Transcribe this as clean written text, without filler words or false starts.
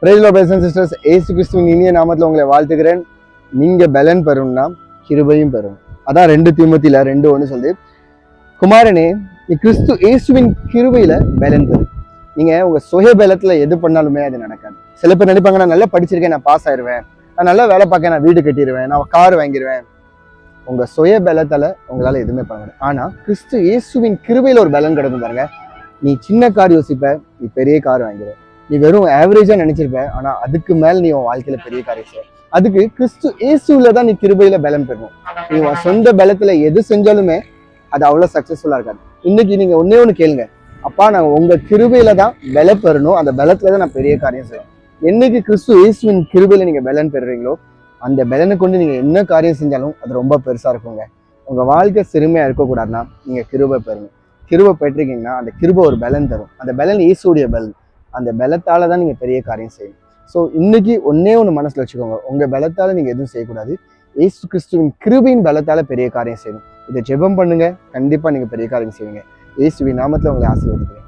Price lord brothers and sisters, இயேசு கிறிஸ்துவின் இனிய நாமத்தில் உங்களை வாழ்த்துக்கிறேன். நீங்க பலன் பெறணும்னா கிருபையும் பெறணும். அதான் 2 தீமோத்தேயுல 2:1 சொல்லுது, குமாரனே நீ கிறிஸ்து இயேசுவின் கிருபையில பலன் பெறு. நீங்க உங்க சுய பலத்துல எது பண்ணாலுமே அது நடக்காது. சில பேர் நினைப்பாங்க, நான் நல்லா படிச்சிருக்கேன், நான் பாஸ் ஆயிடுவேன், நான் நல்லா வேலை பார்க்க, நான் வீடு கட்டிடுவேன், நான் கார் வாங்கிடுவேன். உங்க சுய பலத்தால உங்களால எதுவுமே பண்ண முடியாது. ஆனா கிறிஸ்து இயேசுவின் கிருபையில ஒரு பலன் கிடக்கும் பாருங்க. நீ சின்ன கார் யோசிப்ப, நீ பெரிய கார் வாங்கிடுவ. நீ வெறும் ஆவரேஜா நினைச்சிருப்ப, ஆனா அதுக்கு மேல நீ உன் வாழ்க்கையில பெரிய காரியம் செய்ய. அதுக்கு கிறிஸ்து இயேசுல தான் நீ கிருபையில பலன் பெறணும். நீ உன் சொந்த பலத்துல எது செஞ்சாலுமே அது அவ்வளவு சக்சஸ்ஃபுல்லா இருக்காது. இன்னைக்கு நீங்க ஒன்னே கேளுங்க, அப்பா நான் உங்க கிருபையில தான் பல பெறணும், அந்த பலத்துல தான் நான் பெரிய காரியம் செய்யணும். என்னைக்கு கிறிஸ்து இயேசுவின் கிருபையில நீங்க பலன் பெறுறீங்களோ, அந்த பலனை கொண்டு நீங்க என்ன காரியம் செஞ்சாலும் அது ரொம்ப பெருசா இருக்குங்க. உங்க வாழ்க்கை சிறுமையா இருக்கக்கூடாதுன்னா நீங்க கிருபை பெறணும். கிருபை பெற்றிருக்கீங்கன்னா அந்த கிருபை ஒரு பலன் தரும். அந்த பலன் இயேசுடைய பலன். அந்த பலத்தால தான் நீங்க பெரிய காரியம் செய்யணும். ஸோ இன்னைக்கு ஒன்னே மனசுல வச்சுக்கோங்க, உங்க பலத்தால நீங்க எதுவும் செய்யக்கூடாது. இயேசு கிறிஸ்துவின் கிருபையின் பலத்தால பெரிய காரியம் செய்யணும். இதை ஜெபம் பண்ணுங்க, கண்டிப்பா நீங்க பெரிய காரியம் செய்வீங்க. இயேசுவின் நாமத்துல உங்களை ஆசீர்வதிக்கிறேன்.